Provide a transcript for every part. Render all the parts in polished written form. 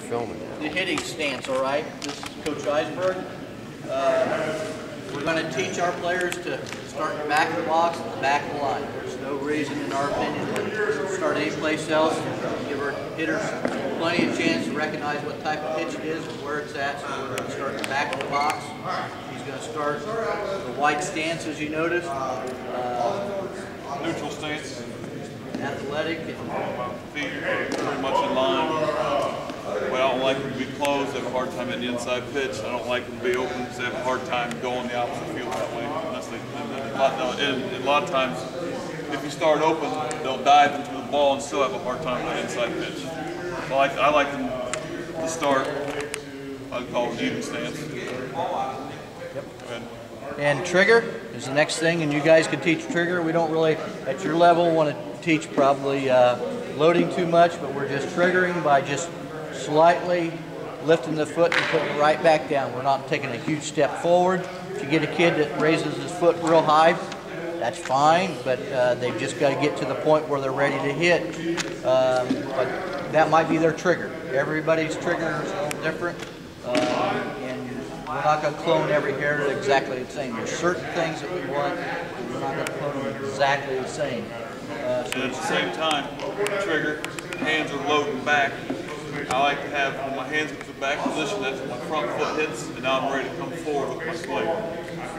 filming now. The hitting stance, all right? This is Coach Eisberg. We're going to teach our players to start in the back of the box and the back of the line. There's no reason, in our opinion, to start any place else. Give our hitters plenty of chance to recognize what type of pitch it is and where it's at. So we're going to start in the back of the box. He's going to start the white stance, as you noticed. Neutral stance. Athletic. Feet are pretty much in line. But I don't like them to be closed. They have a hard time at the inside pitch. I don't like them to be open because they have a hard time going the opposite field that way. And a lot of times, if you start open, they'll dive into the ball and still have a hard time with that inside pitch. So I like them to start, I'd call it even stance. Yep. And trigger is the next thing, and you guys can teach trigger. We don't really, at your level, want to teach probably loading too much, but we're just triggering by just slightly lifting the foot and putting it right back down. We're not taking a huge step forward. If you get a kid that raises his foot real high, that's fine, but they've just got to get to the point where they're ready to hit. But that might be their trigger. Everybody's trigger is a little different, and we're not going to clone every hair exactly the same. There's certain things that we want, and we're not going to clone them exactly the same. And at the same time, trigger, hands are loading back. I like to have, when my hands get to the back position, that's when my front foot hits, and now I'm ready to come forward with my swing.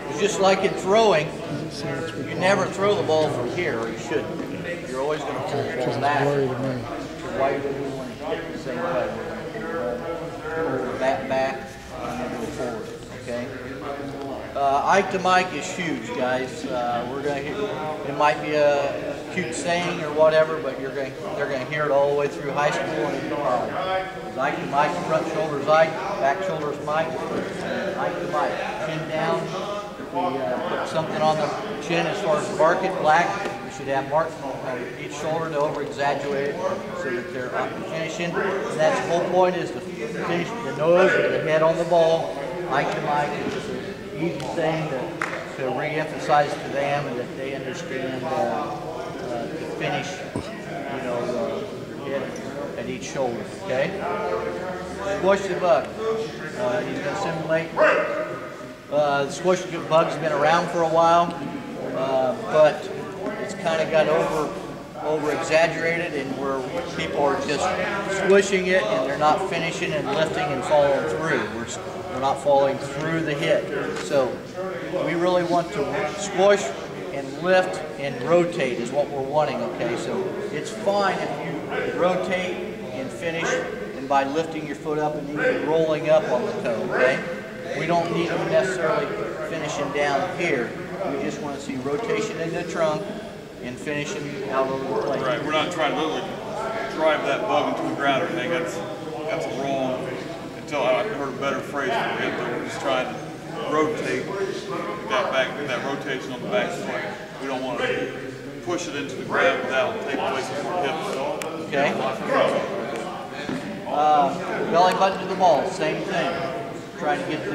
It's just like in throwing, you never throw the ball from here, or you shouldn't. You're always going to pull the ball back. So why do we want to hit the same way? Pull the bat back and then go forward, okay? Ike to Mike is huge, guys. We're going to hear, it might be a cute saying or whatever, but they're going to hear it all the way through high school and into college. Ike to Mike, front shoulders Ike, back shoulders Mike, Ike to Mike. Chin down. If we put something on the chin as far as market black, we should have marks on each shoulder to over-exaggerate it so that they're up and finishing. And that's the whole point, is to finish the nose or the head on the ball. Ike to Mike is just an easy thing to re-emphasize to them and that they understand to finish, you know, head at each shoulder, okay? Squash the bug. He's going to simulate. The squash the bug's been around for a while, but it's kind of got over-exaggerated, and where people are just squishing it and they're not finishing and lifting and following through. We're not following through the hit. So we really want to squish and lift and rotate is what we're wanting, okay? So it's fine if you rotate and finish and by lifting your foot up and even rolling up on the toe, okay? We don't need them necessarily finishing down here. We just want to see rotation in the trunk and finishing out over the plate. Right, we're not trying to literally drive that bug into the ground or anything. That's wrong. Until I heard a better phrase for it, but we're just trying to rotate that rotation on the back foot. We don't want to push it into the ground without taking place before hips. Okay. Belly button to the ball, same thing. Trying to get the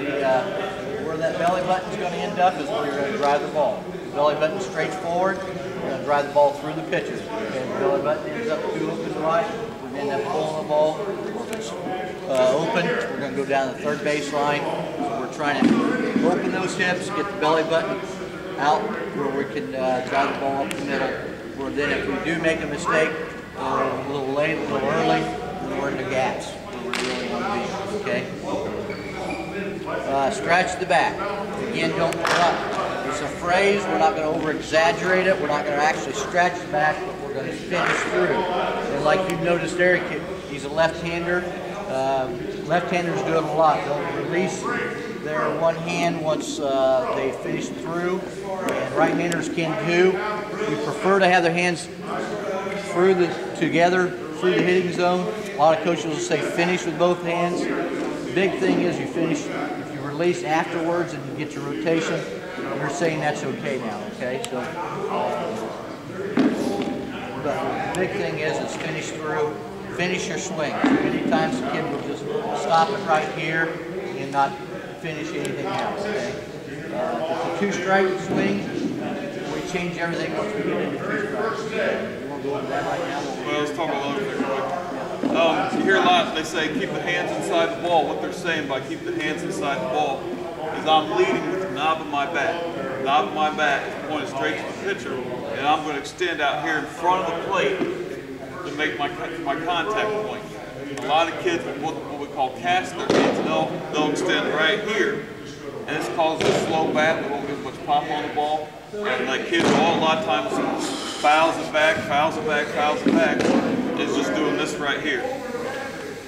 where that belly button is going to end up is where you're going to drive the ball. Belly button straight forward, we're going to drive the ball through the pitcher. Okay, the belly button ends up too open right, we're going to end up pulling the ball. If it's open, we're going to go down the third base line. So we're trying to open those hips, get the belly button out where we can drive the ball up the middle. Where then if we do make a mistake, a little late, a little early, then we're in the gaps where we really want to be, okay? Scratch the back. Again, don't it's a phrase. We're not going to over-exaggerate it. We're not going to actually scratch the back, but we're going to finish through. And like you've noticed there, he's a left-hander. Left-handers do it a lot. They'll release their one hand once they finish through, and right-handers can too. We prefer to have their hands together through the hitting zone. A lot of coaches will say finish with both hands. The big thing is you finish. If you release afterwards and you get your rotation, you're saying that's okay now. Okay, so but the big thing is finish through. Finish your swing. So many times the kid will just stop it right here and not finish anything else. Okay? If it's a two-strike swing, we change everything once we get into two strikes. You want to go into that right now? Well, let's talk a little bit. You hear a lot, they say keep the hands inside the ball. What they're saying by keep the hands inside the ball is I'm leading with the knob of my bat. The knob of my bat is pointed straight to the pitcher, and I'm going to extend out here in front of the plate to make my contact point. A lot of kids, what we call cast their hands, they'll extend right here, and this causes a slow bat. They won't get much pop on the ball. And like kids, a lot of times fouls it back, fouls it back, fouls it back. It's just doing this right here.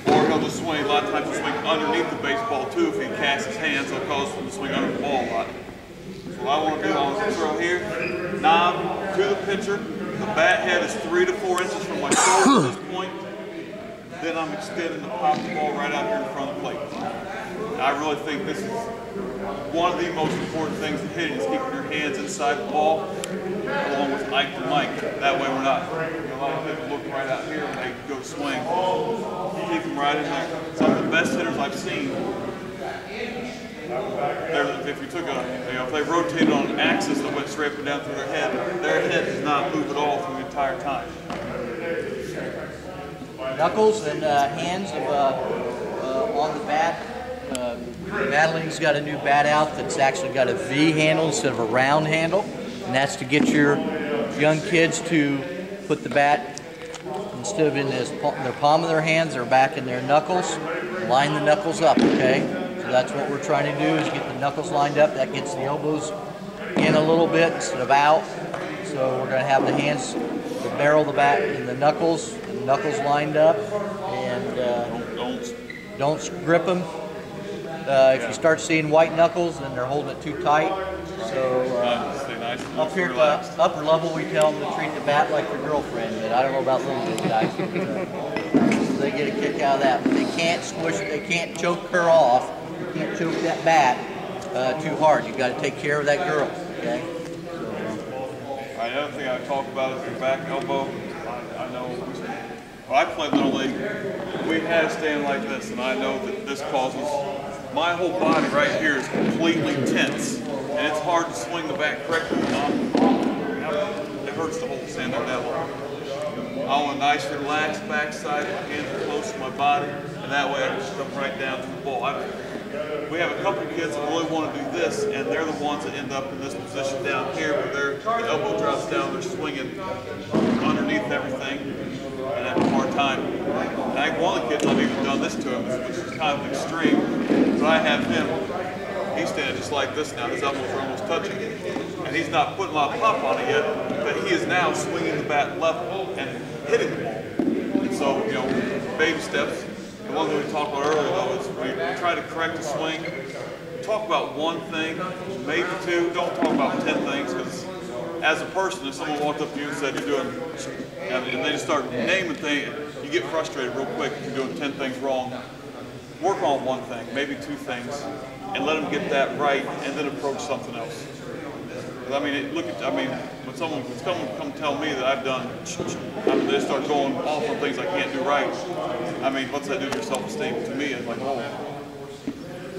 Or he'll just swing, a lot of times he'll swing underneath the baseball too. If he casts his hands, he'll cause him to swing under the ball a lot. So what I want to do is throw here, knob to the pitcher. The bat head is 3 to 4 inches from my shoulder at this point. Then I'm extending the pop the ball right out here in front of the plate. And I really think this is one of the most important things to hitting is keeping your hands inside the ball, along with Ike to Mike. That way we're not, a lot of people look right out here when they go to swing. Keep them right in there. Some of the best hitters I've seen, if you took if they rotated on an axis that went straight up and down through their head does not move at all through the entire time. Knuckles and hands on the bat. Madeline's got a new bat out that's actually got a V handle instead of a round handle, and that's to get your young kids to put the bat instead of in their palm of their hands, they're back in their knuckles. Line the knuckles up, okay? So that's what we're trying to do is get the knuckles lined up. That gets the elbows in a little bit instead of out. So we're going to have the hands, the barrel of the bat in the knuckles lined up, and don't grip them. If you start seeing white knuckles, then they're holding it too tight. So up here at the upper level, we tell them to treat the bat like your girlfriend. But I don't know about little bit guys. So they get a kick out of that. But they can't squish it. They can't choke her off. You can't choke that bat too hard. You got to take care of that girl. Okay. Another thing I talk about is your back elbow. I know when I played Little League, we had to stand like this, and I know that this causes my whole body right here is completely tense, and it's hard to swing the bat correctly. It hurts to hold stand there that long. I want a nice relaxed backside, my hands are close to my body, and that way I can just come right down to the ball. We have a couple of kids that really want to do this, and they're the ones that end up in this position down here where the elbow drops down, they're swinging underneath everything, and have a hard time. And I think one of the kids, I've even done this to him, which is kind of extreme, but I have him, he's standing just like this now, his elbows are almost touching, and he's not putting a lot of pop on it yet, but he is now swinging the bat level and hitting the ball. And so, baby steps. The one that we talked about earlier, though, is we try to correct the swing. Talk about one thing, maybe two. Don't talk about 10 things, because as a person, if someone walked up to you and said you're doing, and they just start naming things, you get frustrated real quick if you're doing 10 things wrong. Work on one thing, maybe 2 things, and let them get that right, and then approach something else. I mean, when someone come tell me that I've done, they start going off on things I can't do right. I mean, what's that do to your self-esteem? To me, it's like, oh,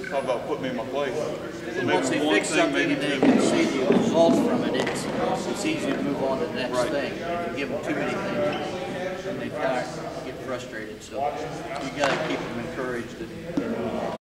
talk about putting me in my place. So once they fix something and they can see the results from it, it's easy to move on to the next thing. If you give them too many things, and they kind of get frustrated. So you got to keep them encouraged and